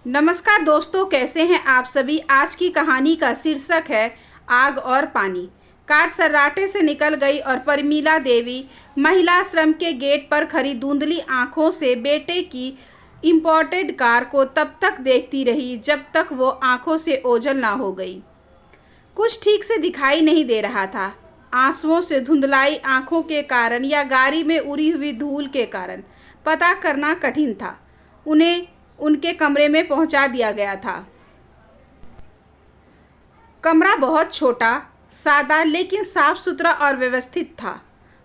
नमस्कार दोस्तों, कैसे हैं आप सभी। आज की कहानी का शीर्षक है आग और पानी। कार सर्राटे से निकल गई और परमीला देवी महिला आश्रम के गेट पर खड़ी धुंधली आंखों से बेटे की इंपोर्टेड कार को तब तक देखती रही जब तक वो आंखों से ओझल ना हो गई। कुछ ठीक से दिखाई नहीं दे रहा था। आंसुओं से धुंधलाई आंखों के कारण या गाड़ी में उड़ी हुई धूल के कारण पता करना कठिन था। उन्हें उनके कमरे में पहुंचा दिया गया था। कमरा बहुत छोटा, सादा लेकिन साफ सुथरा और व्यवस्थित था।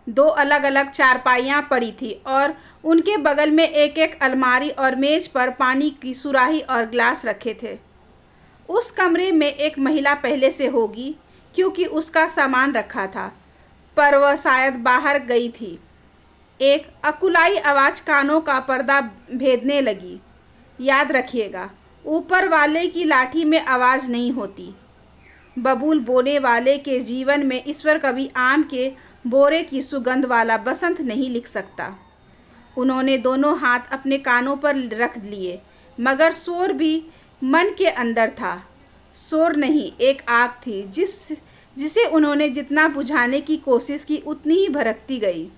2 अलग अलग चारपाइयाँ पड़ी थी और उनके बगल में एक एक अलमारी और मेज पर पानी की सुराही और ग्लास रखे थे। उस कमरे में एक महिला पहले से होगी क्योंकि उसका सामान रखा था, पर वह शायद बाहर गई थी। एक अकुलाई आवाज़ कानों का पर्दा भेदने लगी। याद रखिएगा, ऊपर वाले की लाठी में आवाज़ नहीं होती। बबूल बोने वाले के जीवन में ईश्वर कभी आम के बोरे की सुगंध वाला बसंत नहीं लिख सकता। उन्होंने दोनों हाथ अपने कानों पर रख लिए, मगर शोर भी मन के अंदर था। शोर नहीं, एक आग थी जिसे उन्होंने जितना बुझाने की कोशिश की उतनी ही भड़कती गई।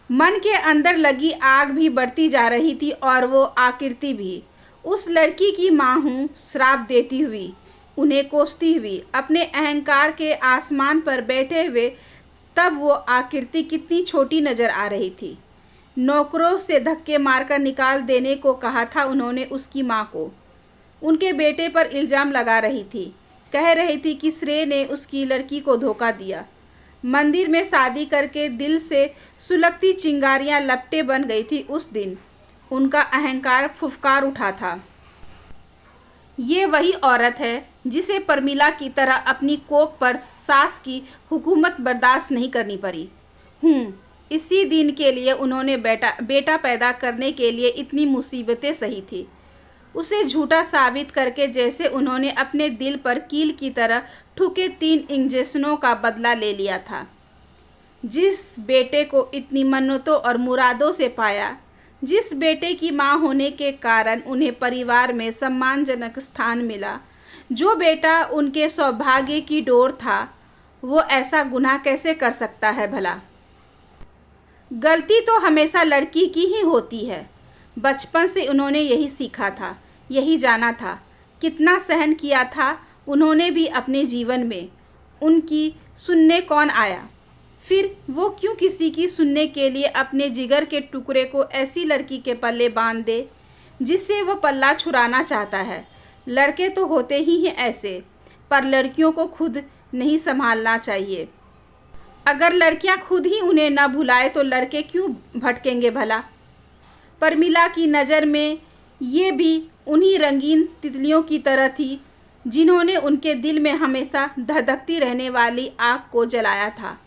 मन के अंदर लगी आग भी बढ़ती जा रही थी और वो आकृति भी। उस लड़की की माँ हूँ, श्राप देती हुई, उन्हें कोसती हुई, अपने अहंकार के आसमान पर बैठे हुए। तब वो आकृति कितनी छोटी नज़र आ रही थी। नौकरों से धक्के मारकर निकाल देने को कहा था उन्होंने उसकी माँ को। उनके बेटे पर इल्ज़ाम लगा रही थी, कह रही थी कि श्रेय ने उसकी लड़की को धोखा दिया। मंदिर में शादी करके दिल से सुलगती चिंगारियां लपटें बन गई थी। उस दिन उनका अहंकार फुफकार उठा था। ये वही औरत है जिसे परमीला की तरह अपनी कोख पर सास की हुकूमत बर्दाश्त नहीं करनी पड़ी। इसी दिन के लिए उन्होंने बेटा पैदा करने के लिए इतनी मुसीबतें सही थी। उसे झूठा साबित करके जैसे उन्होंने अपने दिल पर कील की तरह ठुके 3 इंजेक्शनों का बदला ले लिया था। जिस बेटे को इतनी मन्नतों और मुरादों से पाया, जिस बेटे की माँ होने के कारण उन्हें परिवार में सम्मानजनक स्थान मिला, जो बेटा उनके सौभाग्य की डोर था, वो ऐसा गुनाह कैसे कर सकता है भला। गलती तो हमेशा लड़की की ही होती है। बचपन से उन्होंने यही सीखा था, यही जाना था। कितना सहन किया था उन्होंने भी अपने जीवन में। उनकी सुनने कौन आया? फिर वो क्यों किसी की सुनने के लिए अपने जिगर के टुकड़े को ऐसी लड़की के पल्ले बांध दे जिससे वो पल्ला छुड़ाना चाहता है। लड़के तो होते ही हैं ऐसे, पर लड़कियों को खुद नहीं संभालना चाहिए। अगर लड़कियां खुद ही उन्हें न भुलाए तो लड़के क्यों भटकेंगे भला। परमीला की नज़र में ये भी उन्हीं रंगीन तितलियों की तरह थी जिन्होंने उनके दिल में हमेशा धधकती रहने वाली आग को जलाया था।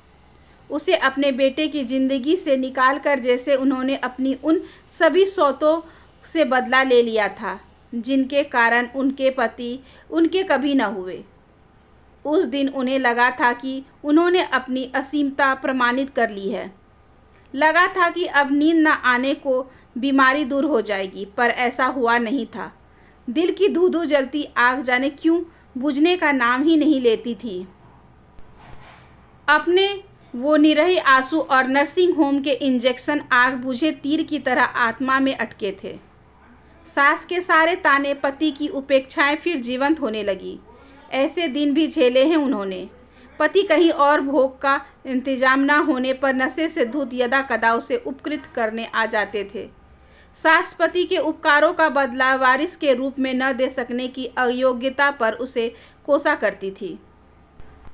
उसे अपने बेटे की ज़िंदगी से निकालकर जैसे उन्होंने अपनी उन सभी सौतों से बदला ले लिया था जिनके कारण उनके पति उनके कभी न हुए। उस दिन उन्हें लगा था कि उन्होंने अपनी असीमता प्रमाणित कर ली है। लगा था कि अब नींद न आने को बीमारी दूर हो जाएगी, पर ऐसा हुआ नहीं था। दिल की धू-धू जलती आग जाने क्यों बुझने का नाम ही नहीं लेती थी। अपने वो निरही आंसू और नर्सिंग होम के इंजेक्शन आग बुझे तीर की तरह आत्मा में अटके थे। सास के सारे ताने, पति की उपेक्षाएं फिर जीवंत होने लगी। ऐसे दिन भी झेले हैं उन्होंने। पति कहीं और भोग का इंतजाम न होने पर नशे से धुत यदा कदा उसे उपकृत करने आ जाते थे। सास पति के उपकारों का बदला वारिस के रूप में न दे सकने की अयोग्यता पर उसे कोसा करती थी।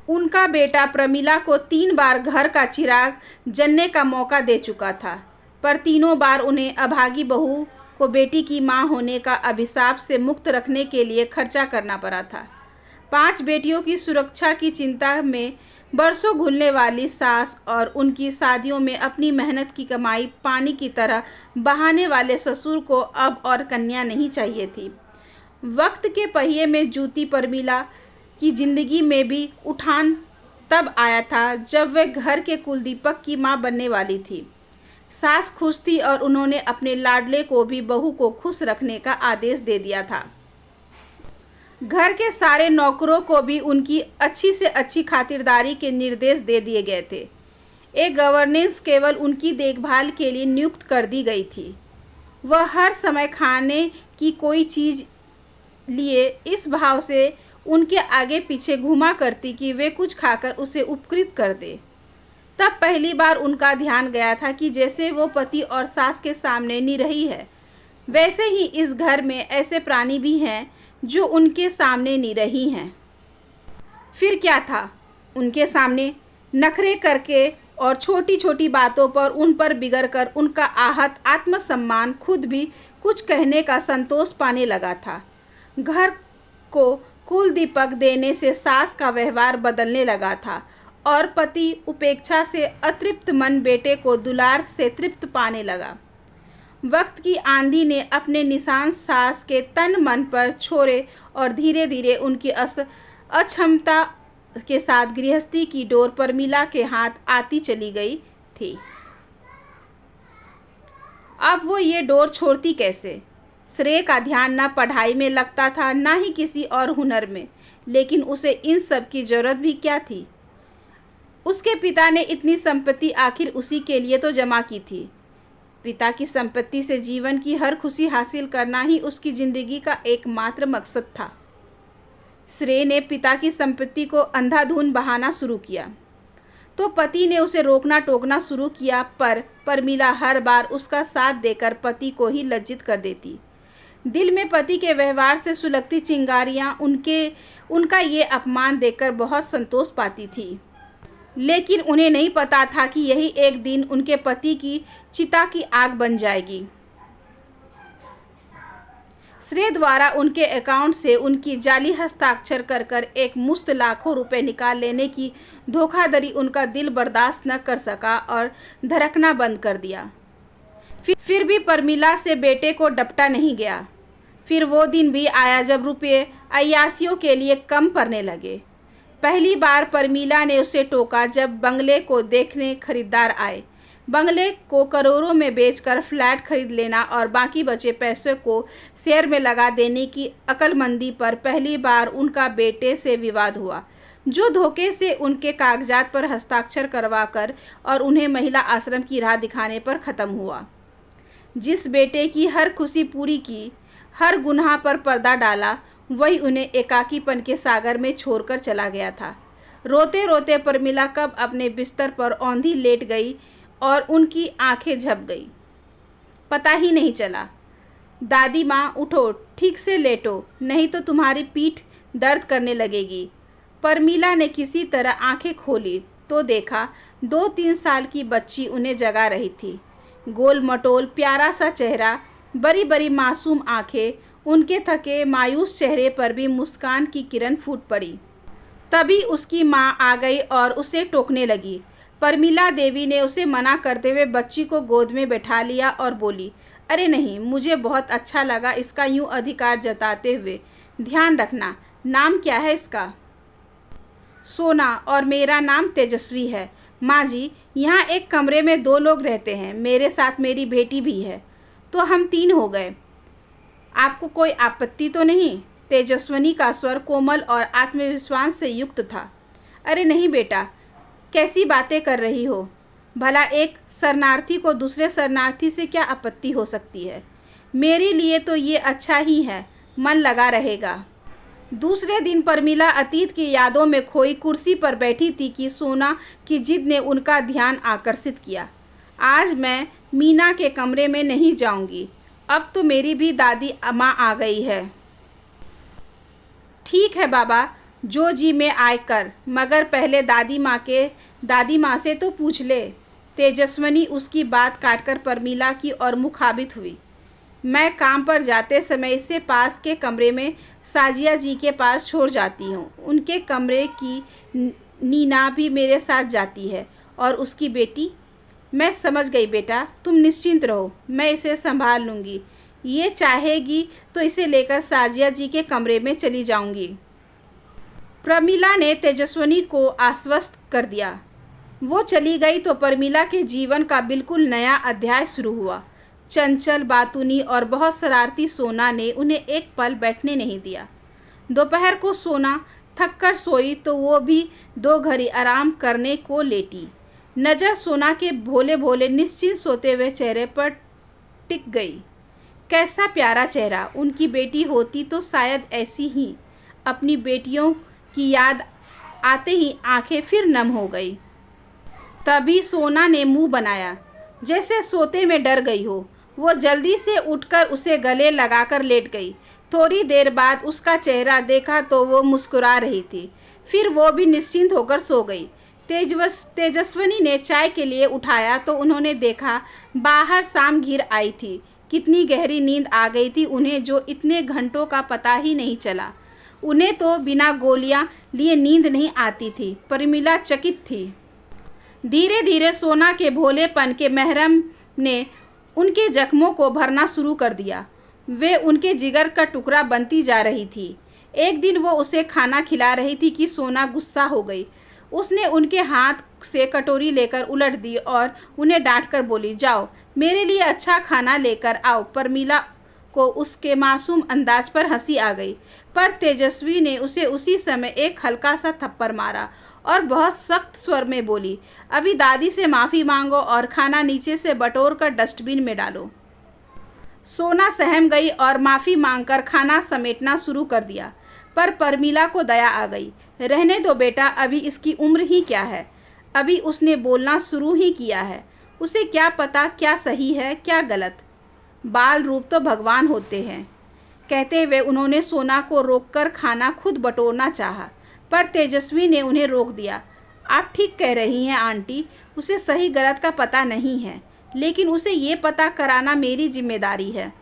उनका बेटा प्रमीला को 3 बार घर का चिराग जनने का मौका दे चुका था, पर तीनों बार उन्हें अभागी बहू को बेटी की मां होने का अभिशाप से मुक्त रखने के लिए खर्चा करना पड़ा था। 5 बेटियों की सुरक्षा की चिंता में बरसों घुलने वाली सास और उनकी शादियों में अपनी मेहनत की कमाई पानी की तरह बहाने वाले ससुर को अब और कन्या नहीं चाहिए थी। वक्त के पहिए में जूती परमीला की जिंदगी में भी उठान तब आया था जब वह घर के कुलदीपक की मां बनने वाली थी। सास खुश थी और उन्होंने अपने लाडले को भी बहू को खुश रखने का आदेश दे दिया था। घर के सारे नौकरों को भी उनकी अच्छी से अच्छी खातिरदारी के निर्देश दे दिए गए थे। एक गवर्नेंस केवल उनकी देखभाल के लिए नियुक्त कर दी गई थी। वह हर समय खाने की कोई चीज़ लिए इस भाव से उनके आगे पीछे घुमा करती कि वे कुछ खाकर उसे उपकृत कर दे। तब पहली बार उनका ध्यान गया था कि जैसे वो पति और सास के सामने निरही है, वैसे ही इस घर में ऐसे प्राणी भी हैं जो उनके सामने निरही हैं। फिर क्या था? उनके सामने नखरे करके और छोटी छोटी बातों पर उन पर बिगड़कर उनका आहत आत्मसम्मान खुद भी कुछ कहने का संतोष पाने लगा था। घर को कुल दीपक देने से सास का व्यवहार बदलने लगा था और पति उपेक्षा से अतृप्त मन बेटे को दुलार से तृप्त पाने लगा। वक्त की आंधी ने अपने निशान सास के तन मन पर छोड़े और धीरे धीरे उनकी अक्षमता के साथ गृहस्थी की डोर परमिला के हाथ आती चली गई थी। अब वो ये डोर छोड़ती कैसे? श्रेय का ध्यान न पढ़ाई में लगता था, ना ही किसी और हुनर में, लेकिन उसे इन सब की जरूरत भी क्या थी? उसके पिता ने इतनी संपत्ति आखिर उसी के लिए तो जमा की थी। पिता की संपत्ति से जीवन की हर खुशी हासिल करना ही उसकी जिंदगी का एकमात्र मकसद था। श्रेय ने पिता की संपत्ति को अंधाधुंध बहाना शुरू किया तो पति ने उसे रोकना टोकना शुरू किया, पर परमिला हर बार उसका साथ देकर पति को ही लज्जित कर देती। दिल में पति के व्यवहार से सुलगती चिंगारियां उनका ये अपमान देखकर बहुत संतोष पाती थी, लेकिन उन्हें नहीं पता था कि यही एक दिन उनके पति की चिता की आग बन जाएगी। श्रेय द्वारा उनके अकाउंट से उनकी जाली हस्ताक्षर कर कर एक मुश्त लाखों रुपए निकाल लेने की धोखाधड़ी उनका दिल बर्दाश्त न कर सका और धड़कना बंद कर दिया। फिर भी परमिला से बेटे को डपटा नहीं गया। फिर वो दिन भी आया जब रुपये अय्यासियों के लिए कम पड़ने लगे। पहली बार परमिला ने उसे टोका जब बंगले को देखने खरीदार आए। बंगले को करोड़ों में बेचकर फ्लैट खरीद लेना और बाकी बचे पैसे को शेयर में लगा देने की अक्लमंदी पर पहली बार उनका बेटे से विवाद हुआ, जो धोखे से उनके कागजात पर हस्ताक्षर करवाकर और उन्हें महिला आश्रम की राह दिखाने पर ख़त्म हुआ। जिस बेटे की हर खुशी पूरी की, हर गुनाह पर पर्दा डाला, वही उन्हें एकाकीपन के सागर में छोड़कर चला गया था। रोते रोते परमिला कब अपने बिस्तर पर औंधी लेट गई और उनकी आंखें झप गई, पता ही नहीं चला। दादी माँ, उठो, ठीक से लेटो, नहीं तो तुम्हारी पीठ दर्द करने लगेगी। परमिला ने किसी तरह आंखें खोली तो देखा 2-3 साल की बच्ची उन्हें जगा रही थी। गोल मटोल प्यारा सा चेहरा, बड़ी बड़ी मासूम आंखें, उनके थके मायूस चेहरे पर भी मुस्कान की किरण फूट पड़ी। तभी उसकी माँ आ गई और उसे टोकने लगी। परमिला देवी ने उसे मना करते हुए बच्ची को गोद में बैठा लिया और बोली, अरे नहीं, मुझे बहुत अच्छा लगा इसका यूं अधिकार जताते हुए। ध्यान रखना, नाम क्या है इसका? सोना, और मेरा नाम तेजस्वी है। माँ जी, यहाँ एक कमरे में 2 लोग रहते हैं, मेरे साथ मेरी बेटी भी है, तो हम 3 हो गए। आपको कोई आपत्ति तो नहीं? तेजस्विनी का स्वर कोमल और आत्मविश्वास से युक्त था। अरे नहीं बेटा, कैसी बातें कर रही हो? भला एक शरणार्थी को दूसरे शरणार्थी से क्या आपत्ति हो सकती है? मेरे लिए तो ये अच्छा ही है, मन लगा रहेगा। दूसरे दिन परमिला अतीत की यादों में खोई कुर्सी पर बैठी थी कि सोना की जिद ने उनका ध्यान आकर्षित किया। आज मैं मीना के कमरे में नहीं जाऊंगी, अब तो मेरी भी दादी माँ आ गई है। ठीक है बाबा, जो जी में आए कर, मगर पहले दादी माँ से तो पूछ ले। तेजस्विनी उसकी बात काटकर परमिला की ओर मुखाबित हुई। मैं काम पर जाते समय इसे पास के कमरे में साजिया जी के पास छोड़ जाती हूँ। उनके कमरे की नीना भी मेरे साथ जाती है और उसकी बेटी। मैं समझ गई बेटा, तुम निश्चिंत रहो, मैं इसे संभाल लूँगी। ये चाहेगी तो इसे लेकर साजिया जी के कमरे में चली जाऊँगी। प्रमिला ने तेजस्विनी को आश्वस्त कर दिया। वो चली गई तो परमिला के जीवन का बिल्कुल नया अध्याय शुरू हुआ। चंचल, बातूनी और बहुत शरारती सोना ने उन्हें एक पल बैठने नहीं दिया। दोपहर को सोना थककर सोई तो वो भी 2 घड़ी आराम करने को लेटी। नज़र सोना के भोले भोले निश्चिंत सोते हुए चेहरे पर टिक गई। कैसा प्यारा चेहरा! उनकी बेटी होती तो शायद ऐसी ही। अपनी बेटियों की याद आते ही आंखें फिर नम हो गई। तभी सोना ने मुंह बनाया, जैसे सोते में डर गई हो। वो जल्दी से उठकर उसे गले लगाकर लेट गई। थोड़ी देर बाद उसका चेहरा देखा तो वो मुस्कुरा रही थी। फिर वो भी निश्चिंत होकर सो गई। तेजस्विनी ने चाय के लिए उठाया तो उन्होंने देखा बाहर शाम घिर आई थी। कितनी गहरी नींद आ गई थी उन्हें, जो इतने घंटों का पता ही नहीं चला। उन्हें तो बिना गोलियां लिए नींद नहीं आती थी। परमिला चकित थी। धीरे धीरे सोना के भोलेपन के महरम ने उनके जख्मों को भरना शुरू कर दिया। वे उनके जिगर का टुकड़ा बनती जा रही थी। एक दिन वो उसे खाना खिला रही थी कि सोना गुस्सा हो गई। उसने उनके हाथ से कटोरी लेकर उलट दी और उन्हें डांटकर बोली, जाओ मेरे लिए अच्छा खाना लेकर आओ। परमिला को उसके मासूम अंदाज पर हंसी आ गई, पर तेजस्वी ने उसे उसी समय एक हल्का सा थप्पड़ मारा और बहुत सख्त स्वर में बोली, अभी दादी से माफ़ी मांगो और खाना नीचे से बटोर कर डस्टबिन में डालो। सोना सहम गई और माफ़ी मांगकर खाना समेटना शुरू कर दिया, पर परमिला को दया आ गई। रहने दो बेटा, अभी इसकी उम्र ही क्या है, अभी उसने बोलना शुरू ही किया है। उसे क्या पता क्या सही है क्या गलत। बाल रूप तो भगवान होते हैं। कहते हुए उन्होंने सोना को रोककर खाना खुद बटोरना चाहा, पर तेजस्वी ने उन्हें रोक दिया। आप ठीक कह रही हैं आंटी, उसे सही गलत का पता नहीं है, लेकिन उसे ये पता कराना मेरी जिम्मेदारी है।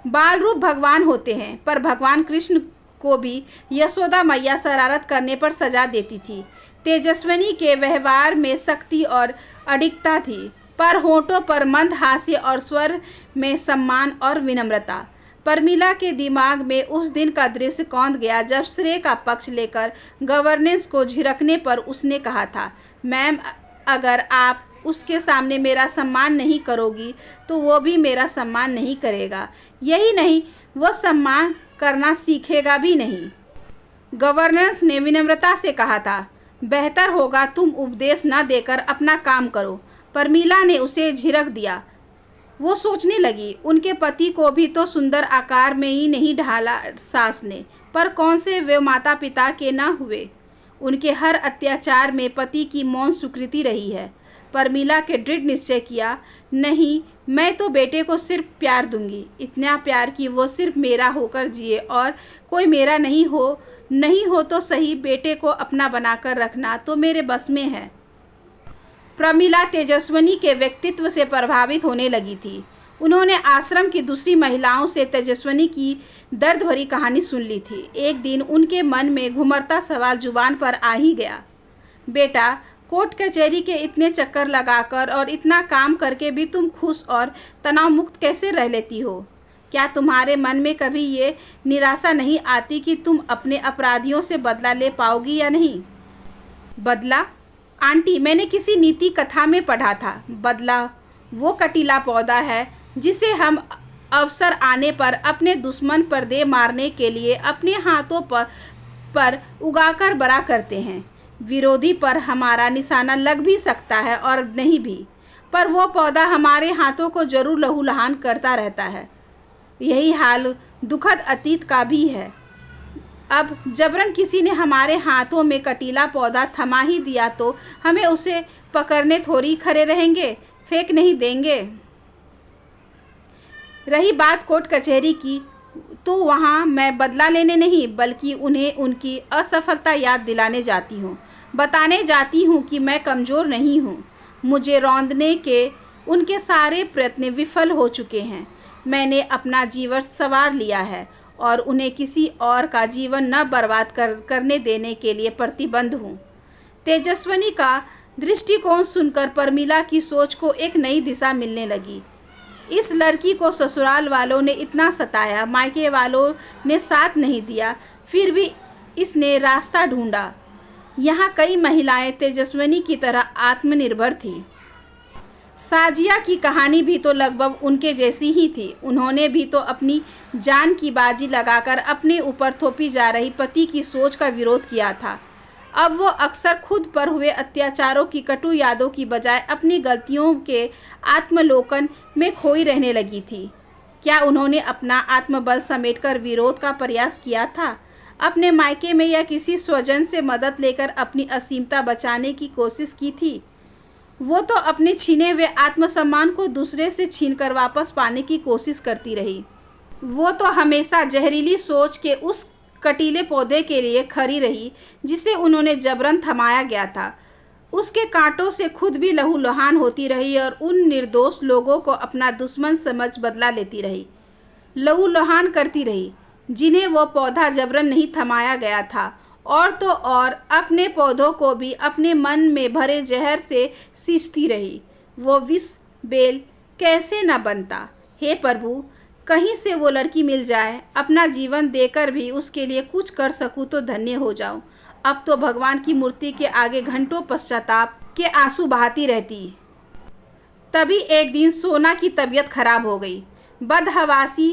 बाल रूप भगवान होते हैं, पर भगवान कृष्ण को भी यशोदा मैया शरारत करने पर सजा देती थी। तेजस्विनी के व्यवहार में सख्ती और अडिगता थी, पर होठों पर मंद हास्य और स्वर में सम्मान और विनम्रता। परमिला के दिमाग में उस दिन का दृश्य कौंध गया जब श्रेय का पक्ष लेकर गवर्नेंस को झिड़कने पर उसने कहा था, मैम अगर आप उसके सामने मेरा सम्मान नहीं करोगी तो वो भी मेरा सम्मान नहीं करेगा। यही नहीं, वो सम्मान करना सीखेगा भी नहीं। गवर्नेंस ने विनम्रता से कहा था, बेहतर होगा तुम उपदेश न देकर अपना काम करो। परमिला ने उसे झिड़क दिया। वो सोचने लगी, उनके पति को भी तो सुंदर आकार में ही नहीं ढाला सास ने, पर कौन से वे माता पिता के न हुए। उनके हर अत्याचार में पति की मौन स्वीकृति रही है। परमिला के दृढ़ निश्चय किया, नहीं मैं तो बेटे को सिर्फ प्यार दूंगी, इतना प्यार कि वो सिर्फ मेरा होकर जिए और कोई मेरा नहीं हो तो सही, बेटे को अपना बनाकर रखना तो मेरे बस में है। प्रमिला तेजस्विनी के व्यक्तित्व से प्रभावित होने लगी थी। उन्होंने आश्रम की दूसरी महिलाओं से तेजस्विनी की दर्द भरी कहानी सुन ली थी। एक दिन उनके मन में घुमरता सवाल जुबान पर आ ही गया, बेटा कोर्ट कचहरी के इतने चक्कर लगाकर और इतना काम करके भी तुम खुश और तनाव मुक्त कैसे रह लेती हो? क्या तुम्हारे मन में कभी ये निराशा नहीं आती कि तुम अपने अपराधियों से बदला ले पाओगी या नहीं? बदला? आंटी, मैंने किसी नीति कथा में पढ़ा था, बदला वो कटीला पौधा है जिसे हम अवसर आने पर अपने दुश्मन पर दे मारने के लिए अपने हाथों पर उगाकर बड़ा करते हैं। विरोधी पर हमारा निशाना लग भी सकता है और नहीं भी, पर वो पौधा हमारे हाथों को जरूर लहूलुहान करता रहता है। यही हाल दुखद अतीत का भी है। अब जबरन किसी ने हमारे हाथों में कटीला पौधा थमा ही दिया तो हमें उसे पकड़ने थोड़ी खड़े रहेंगे, फेंक नहीं देंगे। रही बात कोर्ट कचहरी की, तो वहाँ मैं बदला लेने नहीं बल्कि उन्हें उनकी असफलता याद दिलाने जाती हूँ। बताने जाती हूँ कि मैं कमज़ोर नहीं हूँ। मुझे रौंदने के उनके सारे प्रयत्न विफल हो चुके हैं। मैंने अपना जीवन संवार लिया है और उन्हें किसी और का जीवन न बर्बाद करने देने के लिए प्रतिबद्ध हूँ। तेजस्विनी का दृष्टिकोण सुनकर परमिला की सोच को एक नई दिशा मिलने लगी। इस लड़की को ससुराल वालों ने इतना सताया, मायके वालों ने साथ नहीं दिया, फिर भी इसने रास्ता ढूंढा। यहाँ कई महिलाएं तेजस्विनी की तरह आत्मनिर्भर थीं। साजिया की कहानी भी तो लगभग उनके जैसी ही थी। उन्होंने भी तो अपनी जान की बाजी लगाकर अपने ऊपर थोपी जा रही पति की सोच का विरोध किया था। अब वो अक्सर खुद पर हुए अत्याचारों की कटु यादों की बजाय अपनी गलतियों के आत्मलोकन में खोई रहने लगी थी। क्या उन्होंने अपना आत्मबल समेटकर विरोध का प्रयास किया था? अपने मायके में या किसी स्वजन से मदद लेकर अपनी असीमता बचाने की कोशिश की थी? वो तो अपने छीने हुए आत्मसम्मान को दूसरे से छीनकर वापस पाने की कोशिश करती रही। वो तो हमेशा जहरीली सोच के उस कटीले पौधे के लिए खड़ी रही जिसे उन्होंने जबरन थमाया गया था। उसके कांटों से खुद भी लहूलुहान होती रही और उन निर्दोष लोगों को अपना दुश्मन समझ बदला लेती रही, लहूलुहान करती रही जिन्हें वो पौधा जबरन नहीं थमाया गया था। और तो और अपने पौधों को भी अपने मन में भरे जहर से सींचती रही। वो विष बेल कैसे न बनता। हे प्रभु, कहीं से वो लड़की मिल जाए, अपना जीवन देकर भी उसके लिए कुछ कर सकूं तो धन्य हो जाऊं। अब तो भगवान की मूर्ति के आगे घंटों पश्चाताप के आंसू बहाती रहती। तभी एक दिन सोना की तबीयत खराब हो गई। बदहवासी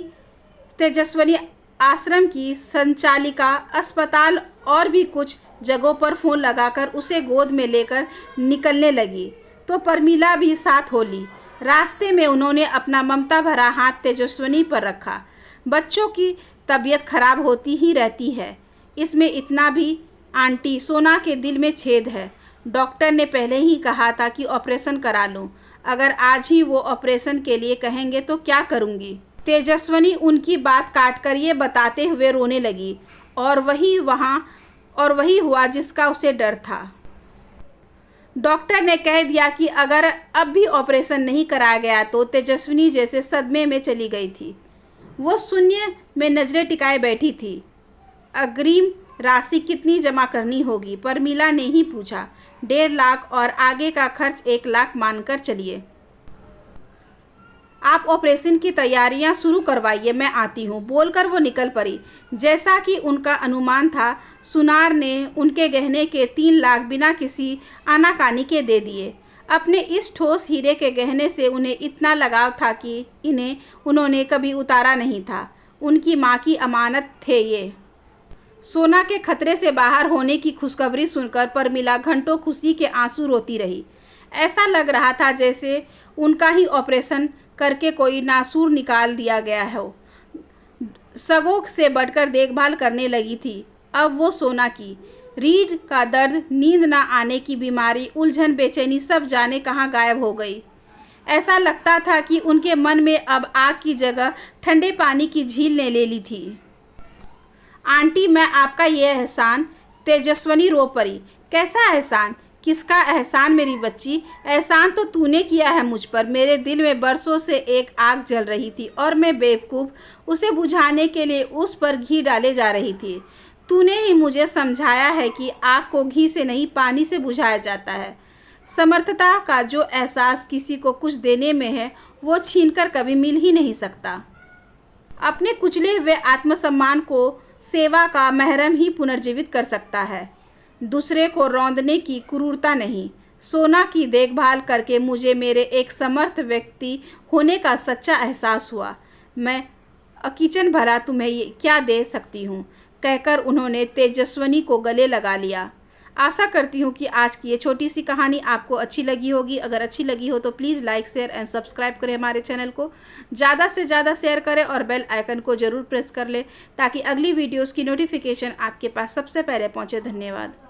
तेजस्विनी आश्रम की संचालिका अस्पताल और भी कुछ जगहों पर फ़ोन लगाकर उसे गोद में लेकर निकलने लगी तो प्रमिला भी साथ हो ली। रास्ते में उन्होंने अपना ममता भरा हाथ तेजस्विनी पर रखा। बच्चों की तबीयत खराब होती ही रहती है, इसमें इतना भी। आंटी, सोना के दिल में छेद है। डॉक्टर ने पहले ही कहा था कि ऑपरेशन करा लूं। अगर आज ही वो ऑपरेशन के लिए कहेंगे तो क्या करूंगी? तेजस्विनी उनकी बात काटकर ये बताते हुए रोने लगी। और वही हुआ जिसका उसे डर था। डॉक्टर ने कह दिया कि अगर अब भी ऑपरेशन नहीं कराया गया तो तेजस्विनी जैसे सदमे में चली गई थी। वो शून्य में नज़रें टिकाए बैठी थी। अग्रिम राशि कितनी जमा करनी होगी? प्रमिला ने ही पूछा। 1.5 लाख और आगे का खर्च 1 लाख मानकर चलिए। आप ऑपरेशन की तैयारियां शुरू करवाइए, मैं आती हूँ, बोलकर वो निकल पड़ी। जैसा कि उनका अनुमान था, सुनार ने उनके गहने के 3 लाख बिना किसी आनाकानी के दे दिए। अपने इस ठोस हीरे के गहने से उन्हें इतना लगाव था कि इन्हें उन्होंने कभी उतारा नहीं था। उनकी माँ की अमानत थे ये। सोना के खतरे से बाहर होने की खुशखबरी सुनकर प्रमिला घंटों खुशी के आंसू रोती रही। ऐसा लग रहा था जैसे उनका ही ऑपरेशन करके कोई नासूर निकाल दिया गया हो। सगों से बढ़कर देखभाल करने लगी थी। अब वो सोना की रीढ़ का दर्द, नींद ना आने की बीमारी, उलझन, बेचैनी सब जाने कहाँ गायब हो गई। ऐसा लगता था कि उनके मन में अब आग की जगह ठंडे पानी की झील ने ले ली थी। आंटी, मैं आपका ये एहसान। तेजस्विनी रो पड़ी। कैसा एहसान? किसका एहसान मेरी बच्ची? एहसान तो तूने किया है मुझ पर। मेरे दिल में बरसों से एक आग जल रही थी और मैं बेवकूफ़ उसे बुझाने के लिए उस पर घी डाले जा रही थी। तूने ही मुझे समझाया है कि आग को घी से नहीं पानी से बुझाया जाता है। समर्थता का जो एहसास किसी को कुछ देने में है वो छीनकर कभी मिल ही नहीं सकता। अपने कुचले हुए आत्मसम्मान को सेवा का महरम ही पुनर्जीवित कर सकता है, दूसरे को रौंदने की क्रूरता नहीं। सोना की देखभाल करके मुझे मेरे एक समर्थ व्यक्ति होने का सच्चा एहसास हुआ। मैं किचन भरा तुम्हें ये क्या दे सकती हूँ, कहकर उन्होंने तेजस्विनी को गले लगा लिया। आशा करती हूँ कि आज की ये छोटी सी कहानी आपको अच्छी लगी होगी। अगर अच्छी लगी हो तो please like, share and subscribe करें हमारे चैनल को। ज़्यादा से ज़्यादा शेयर करें और बेल आइकन को ज़रूर प्रेस कर लें ताकि अगली वीडियोज़ की नोटिफिकेशन आपके पास सबसे पहले पहुँचे। धन्यवाद।